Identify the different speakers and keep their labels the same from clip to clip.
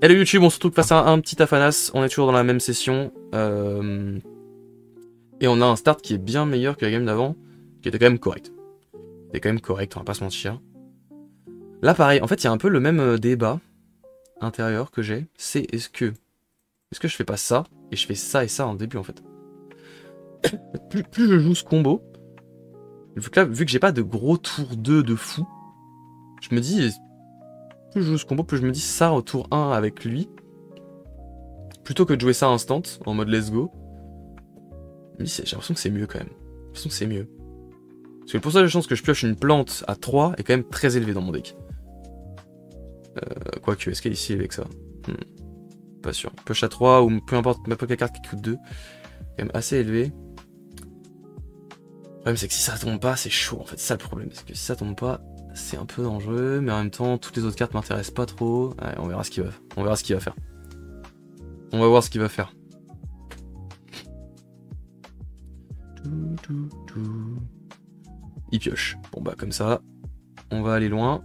Speaker 1: Hello YouTube, on se retrouve face à un petit Afanas, on est toujours dans la même session, et on a un start qui est bien meilleur que la game d'avant, qui était quand même correct. C'était quand même correct, on va pas se mentir. Là pareil, en fait il y a un peu le même débat intérieur que j'ai, c'est est-ce que je fais pas ça, et je fais ça et ça en début en fait. plus je joue ce combo, vu que j'ai pas de gros tour 2 de fou, je me dis... Plus je joue ce combo, plus je me dis ça au tour 1 avec lui. Plutôt que de jouer ça instant, en mode let's go. Mais j'ai l'impression que c'est mieux quand même. J'ai l'impression que c'est mieux. Parce que le pourcentage de chance que je pioche une plante à 3 est quand même très élevé dans mon deck. Quoique, est-ce qu'elle est si élevée que ça? Pas sûr. Pioche à 3 ou peu importe, n'importe quelle carte qui coûte 2. Quand même assez élevé. Le problème c'est que si ça tombe pas, c'est chaud en fait. C'est ça le problème. Parce que si ça tombe pas, c'est un peu dangereux. Mais en même temps, toutes les autres cartes m'intéressent pas trop. Ouais, on verra ce qu'il va faire. On verra ce qu'il va faire. On va voir ce qu'il va faire. Il pioche. Bon bah comme ça, on va aller loin.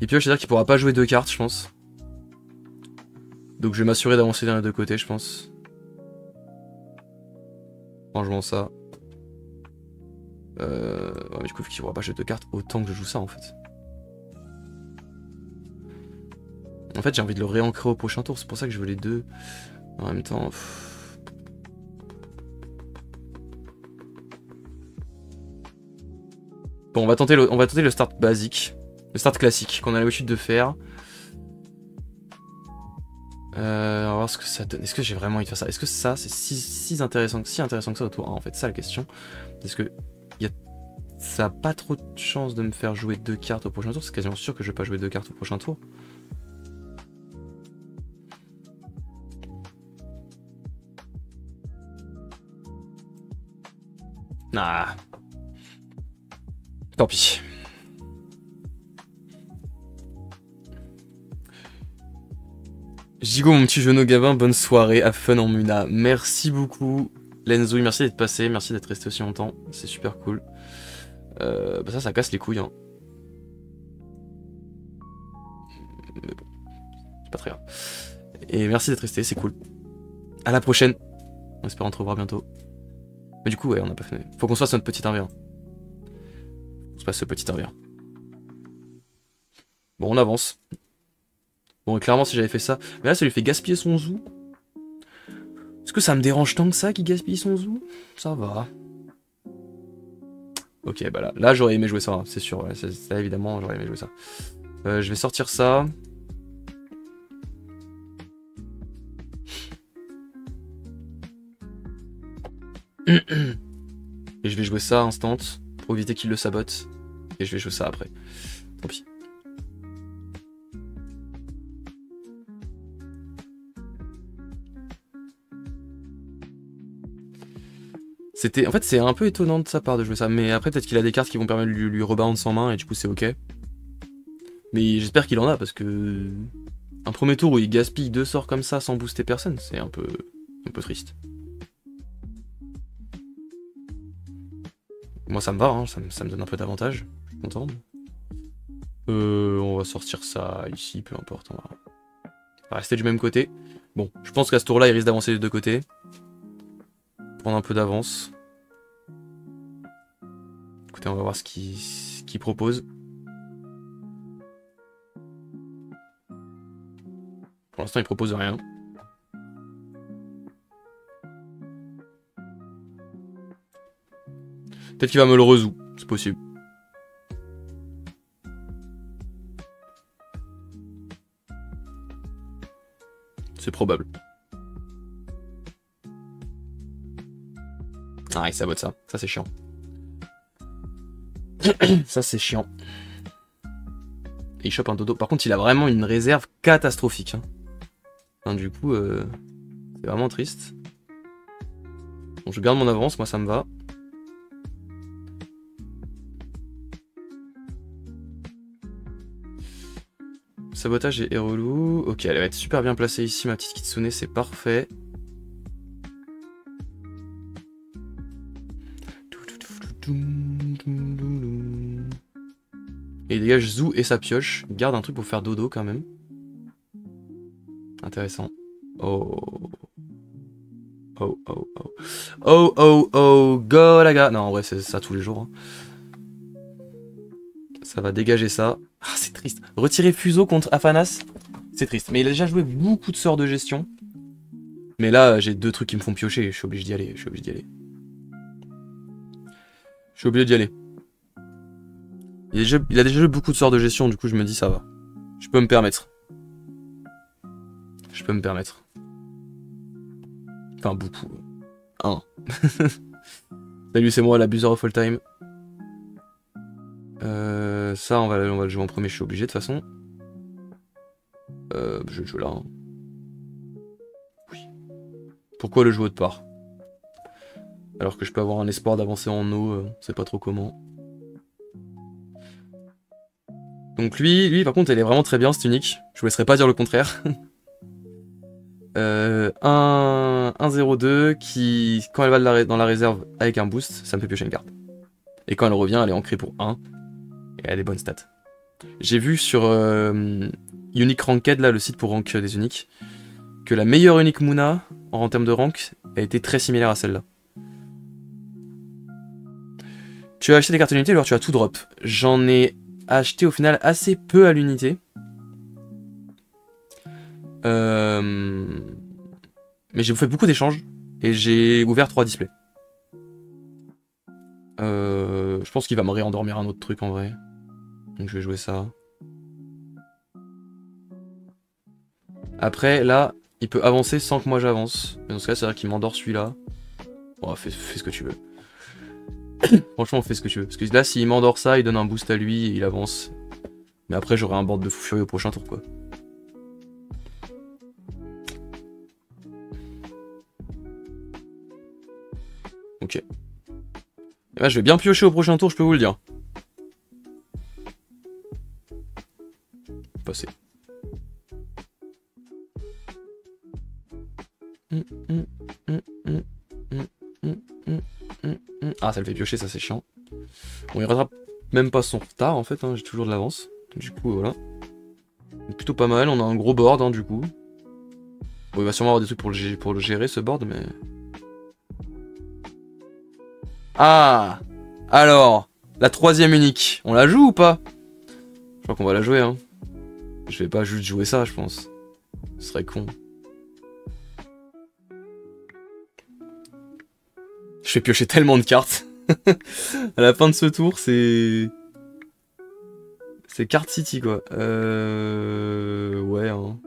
Speaker 1: Il pioche, c'est-à-dire qu'il pourra pas jouer 2 cartes, je pense. Donc je vais m'assurer d'avancer dans les deux côtés, je pense. Franchement ça. Ouais, mais du coup, vu qu'il pourra pas jouer 2 cartes, autant que je joue ça en fait. En fait, j'ai envie de le réancrer au prochain tour, c'est pour ça que je veux les deux. En même temps... Bon, on va tenter le start basique. Le start classique, qu'on a l'habitude de faire. On va voir ce que ça donne. Est-ce que j'ai vraiment envie de faire ça? Est-ce que ça, c'est si intéressant que ça au tour 1 en fait? C'est ça la question. Est-ce que ça a pas trop de chance de me faire jouer 2 cartes au prochain tour? C'est quasiment sûr que je vais pas jouer 2 cartes au prochain tour. Ah. Tant pis. Gigo, mon petit genou Gabin, bonne soirée, à fun en Muna. Merci beaucoup, Lenzo, merci d'être passé, merci d'être resté aussi longtemps, c'est super cool. Bah ça casse les couilles, hein. Mais bon, c'est pas très grave. Et merci d'être resté, c'est cool. À la prochaine. On espère en te revoir bientôt. Mais du coup, ouais, on n'a pas fait. Faut qu'on se fasse notre petit 1v1. On se passe ce petit 1v1. Bon, on avance. Bon, clairement, si j'avais fait ça... Mais là, ça lui fait gaspiller son zoo. Est-ce que ça me dérange tant que ça qu'il gaspille son zoo? Ça va. Ok, bah là j'aurais aimé jouer ça, hein, c'est sûr. Ouais, ça, évidemment, j'aurais aimé jouer ça. Je vais sortir ça. Et je vais jouer ça instant pour éviter qu'il le sabote. Et je vais jouer ça après. Tant pis. En fait, c'est un peu étonnant de sa part de jouer ça. Mais après, peut-être qu'il a des cartes qui vont permettre de lui rebound sans main et du coup, c'est ok. Mais j'espère qu'il en a parce que... Un premier tour où il gaspille 2 sorts comme ça sans booster personne, c'est un peu triste. Moi ça me va, hein, ça me donne un peu d'avantage, je suis content. On va sortir ça ici, peu importe, on va rester du même côté. Bon, je pense qu'à ce tour là il risque d'avancer des deux côtés. Prendre un peu d'avance. Écoutez, on va voir ce qu'il propose. Pour l'instant il propose rien. Peut-être qu'il va me le rezout, c'est possible. C'est probable. Ah, il sabote ça. Ça, c'est chiant. Ça, c'est chiant. Et il chope un dodo. Par contre, il a vraiment une réserve catastrophique. Hein. Enfin, du coup, c'est vraiment triste. Bon, je garde mon avance, moi, ça me va. Sabotage et relou. Ok, elle va être super bien placée ici, ma petite Kitsune, c'est parfait. Et il dégage Zou et sa pioche. Il garde un truc pour faire dodo quand même. Intéressant. Oh. Oh, oh, oh. Oh, oh, oh. Golaga. Non, en vrai, c'est ça tous les jours. Hein. Ça va dégager ça. Ah, c'est triste. Retirer Fuso contre Afanas, c'est triste. Mais il a déjà joué beaucoup de sorts de gestion. Mais là, j'ai deux trucs qui me font piocher. Je suis obligé d'y aller. Je suis obligé d'y aller. Je suis obligé d'y aller. Il a déjà joué beaucoup de sorts de gestion. Du coup, je me dis, ça va. Je peux me permettre. Je peux me permettre. Enfin, beaucoup. Un. Salut, c'est moi, l'abuseur of all time. Ça, on va le jouer en premier, je suis obligé de toute façon. Je le joue là. Hein. Oui. Pourquoi le jouer autre part? Alors que je peux avoir un espoir d'avancer en eau, on sait pas trop comment. Donc lui, par contre, elle est vraiment très bien, cette unique. Je vous laisserai pas dire le contraire. 1-0-2 qui, quand elle va dans la réserve avec un boost, ça me fait piocher une carte. Et quand elle revient, elle est ancrée pour 1. Et elle a des bonnes stats. J'ai vu sur Unique Ranked, là, le site pour rank des uniques, que la meilleure unique Moona, en termes de rank, a été très similaire à celle-là. Tu as acheté des cartes d'unité, alors tu as tout drop. J'en ai acheté au final assez peu à l'unité. Mais j'ai fait beaucoup d'échanges et j'ai ouvert 3 displays. Je pense qu'il va me réendormir un autre truc en vrai. Donc je vais jouer ça. Après, là, il peut avancer sans que moi j'avance. Mais dans ce cas, c'est-à-dire qu'il m'endort celui-là. Bon, fais ce que tu veux. Franchement, fais ce que tu veux. Parce que là, s'il m'endort ça, il donne un boost à lui et il avance. Mais après, j'aurai un board de fou furieux au prochain tour, quoi. Ok. Et là, je vais bien piocher au prochain tour, je peux vous le dire. Passer. Ah, ça le fait piocher, ça c'est chiant. Bon, il rattrape même pas son retard en fait, hein, j'ai toujours de l'avance. Du coup, voilà. Plutôt pas mal, on a un gros board hein, du coup. Bon, il va sûrement avoir des trucs pour le gérer ce board, mais... Ah! Alors, la troisième unique, on la joue ou pas? Je crois qu'on va la jouer, hein. Je vais pas juste jouer ça, je pense. Ce serait con. Je fais piocher tellement de cartes. À la fin de ce tour, c'est... C'est Card City, quoi. Ouais, hein.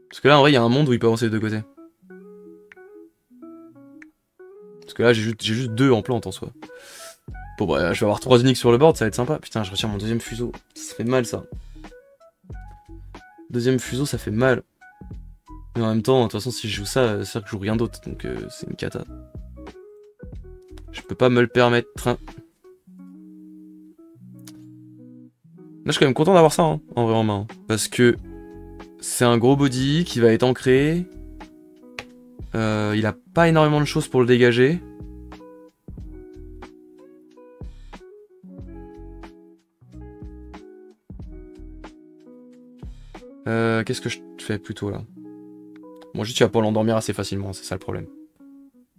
Speaker 1: Parce que là, en vrai, il y a un monde où il peut avancer des deux côtés. Parce que là, j'ai juste 2 en plante, en soi. Bon, bah, je vais avoir 3 uniques sur le board, ça va être sympa. Putain, je retire mon deuxième fuseau. Ça fait mal, ça. Deuxième fuseau, ça fait mal. Mais en même temps, de toute façon, si je joue ça, c'est-à-dire que je joue rien d'autre. Donc, c'est une cata. Je peux pas me le permettre. Là, je suis quand même content d'avoir ça, hein, en vrai, en main. Parce que c'est un gros body qui va être ancré. Il a pas énormément de choses pour le dégager. Qu'est-ce que je fais plutôt là? Bon, juste il va pas l'endormir assez facilement, c'est ça le problème.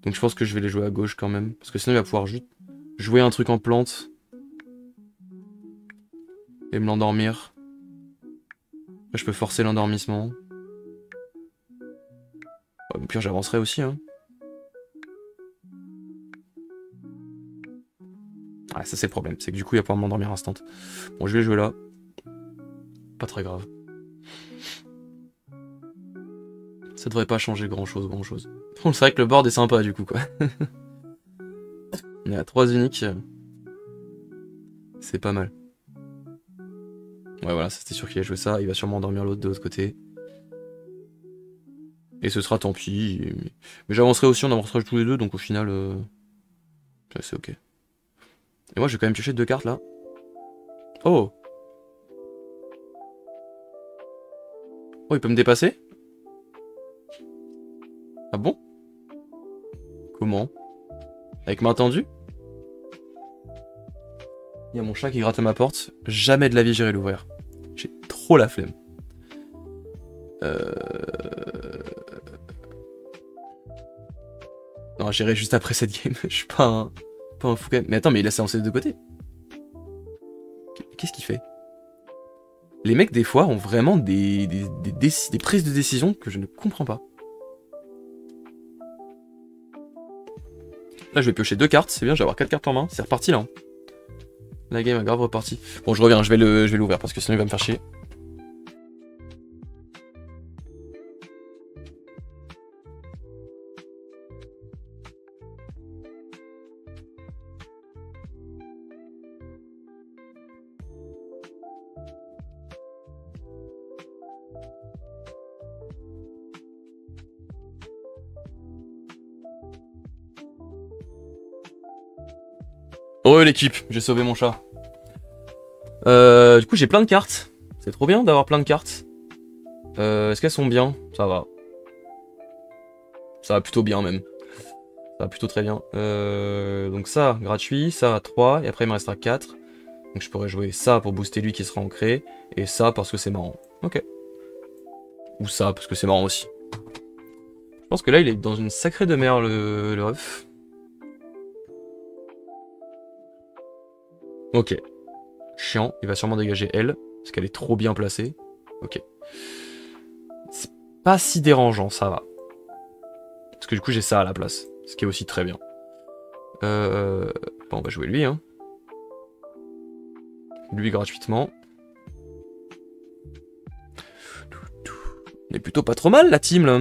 Speaker 1: Donc je pense que je vais les jouer à gauche quand même. Parce que sinon il va pouvoir juste jouer un truc en plante. Et me l'endormir. Après, je peux forcer l'endormissement. Au pire j'avancerai aussi hein. Ah ça c'est le problème, c'est que du coup il va pouvoir m'endormir instant. Bon je vais jouer là. Pas très grave. Ça devrait pas changer grand chose. Bon, c'est vrai que le board est sympa du coup quoi. On est à 3 uniques. C'est pas mal. Ouais voilà, c'était sûr qu'il allait jouer ça. Il va sûrement endormir l'autre de l'autre côté. Et ce sera tant pis. Mais j'avancerai aussi, on avancera tous les deux, donc au final... c'est ok. Et moi je vais quand même piocher 2 cartes là. Oh! Oh, il peut me dépasser? Ah bon? Comment? Avec main tendue? Il y a mon chat qui gratte à ma porte. Jamais de la vie j'irai l'ouvrir. J'ai trop la flemme. Non, j'irai juste après cette game. Je suis pas un fou quand même. Mais attends, mais il a lancé des deux côtés. Qu'est-ce qu'il fait? Les mecs, des fois, ont vraiment des prises de décision que je ne comprends pas. Là, je vais piocher 2 cartes. C'est bien, je vais avoir 4 cartes en main. C'est reparti, là. Hein. La game a grave reparti. Bon, je reviens, je vais l'ouvrir parce que sinon il va me faire chier. Oh l'équipe, j'ai sauvé mon chat. Du coup j'ai plein de cartes. C'est trop bien d'avoir plein de cartes. Est-ce qu'elles sont bien? Ça va. Ça va plutôt bien même. Ça va plutôt très bien. Donc ça, gratuit, ça 3, et après il me restera 4. Donc je pourrais jouer ça pour booster lui qui sera ancré, et ça parce que c'est marrant. Ok. Ou ça parce que c'est marrant aussi. Je pense que là il est dans une sacrée demeure le ref. Ok. Chiant, il va sûrement dégager elle, parce qu'elle est trop bien placée. Ok. C'est pas si dérangeant, ça va. Parce que du coup j'ai ça à la place, ce qui est aussi très bien. Bon, on va jouer lui, hein. Lui gratuitement. On est plutôt pas trop mal la team là.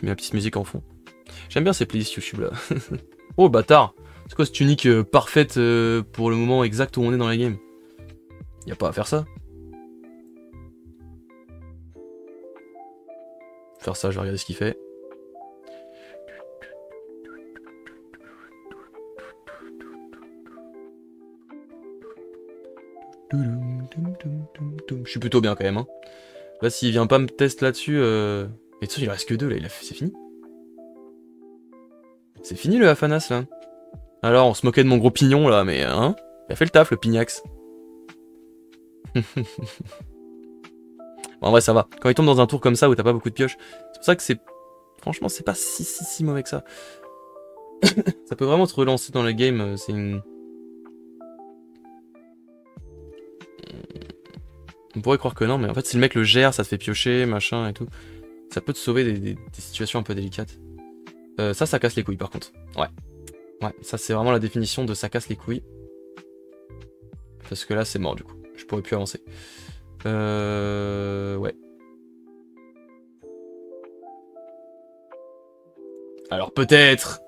Speaker 1: Ma petite musique en fond. J'aime bien ces playlists YouTube là. Oh bâtard. C'est quoi cette unique parfaite pour le moment exact où on est dans la game? Y a pas à faire ça. Faire ça, je vais regarder ce qu'il fait. Je suis plutôt bien quand même. Hein. Là, s'il vient pas me tester là-dessus... Mais de toute façon, il en reste que 2 là, c'est fini. C'est fini le Afanas là. Alors, on se moquait de mon gros pignon là, mais hein, il a fait le taf le pignax. Bon, en vrai, ça va. Quand il tombe dans un tour comme ça où t'as pas beaucoup de pioches, c'est pour ça que c'est... Franchement, c'est pas si mauvais que ça. Ça peut vraiment te relancer dans le game, c'est une... On pourrait croire que non, mais en fait, si le mec le gère, ça te fait piocher, machin et tout. Ça peut te sauver des situations un peu délicates. Ça casse les couilles par contre. Ouais. Ouais, ça c'est vraiment la définition de ça casse les couilles. Parce que là, c'est mort du coup. Je pourrais plus avancer. Ouais. Alors peut-être.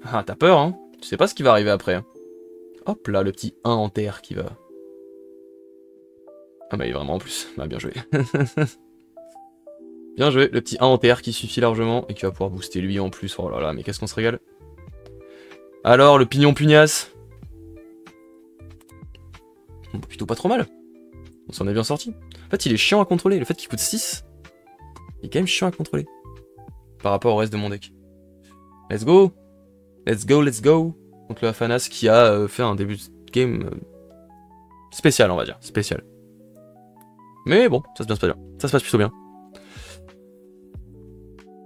Speaker 1: Ah, t'as peur, hein? Tu sais pas ce qui va arriver après. Hein. Hop là, le petit 1 en terre qui va... Ah bah il est vraiment en plus. Bah bien joué. Bien joué, le petit 1 en terre qui suffit largement et qui va pouvoir booster lui en plus. Oh là là, mais qu'est-ce qu'on se régale. Alors, le pignon pugnace. Plutôt pas trop mal. On s'en est bien sorti. En fait, il est chiant à contrôler. Le fait qu'il coûte 6, il est quand même chiant à contrôler. Par rapport au reste de mon deck. Let's go. Let's go, let's go. Contre le Afanas qui a fait un début de game spécial, on va dire. Spécial. Mais bon, ça se passe pas bien. Ça se passe plutôt bien.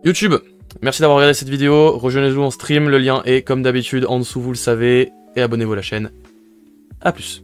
Speaker 1: YouTube, merci d'avoir regardé cette vidéo. Rejoignez-nous en stream. Le lien est, comme d'habitude, en dessous, vous le savez. Et abonnez-vous à la chaîne. A plus.